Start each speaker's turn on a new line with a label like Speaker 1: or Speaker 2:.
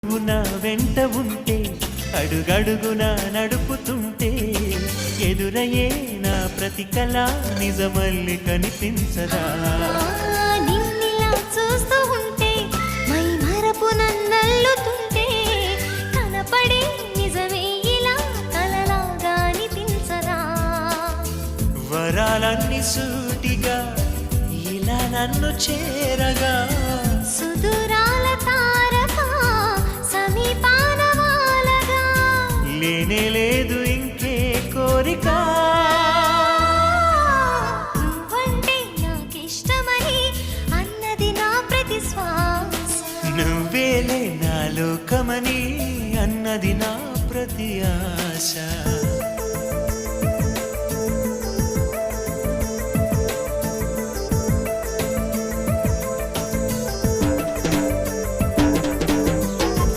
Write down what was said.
Speaker 1: నా వెంట ఉంటే అడుగడుగున నడుపుతుంటే ఎదురయ్యే నా ప్రతి కళ నిజమల్లి కనిపించదా
Speaker 2: నిన్నిలా చూస్తూ ఉంటే మై మరపు నన్నల్లుతుంటే కనపడే నిజమే ఇలా కలలాగా అనిపించదా
Speaker 1: వరాలన్నీ సూటిగా ఇలా నన్ను చేరగా
Speaker 2: సుదూరాల తారక సమీపాన వాలగా
Speaker 1: లేనే లేదు ఇంకే కోరిక
Speaker 2: నువ్వంటే నాకిష్టమని అన్నది నా ప్రతి శ్వాస
Speaker 1: నువ్వేలే నా లోకమని అన్నది నా ప్రతి ఆశ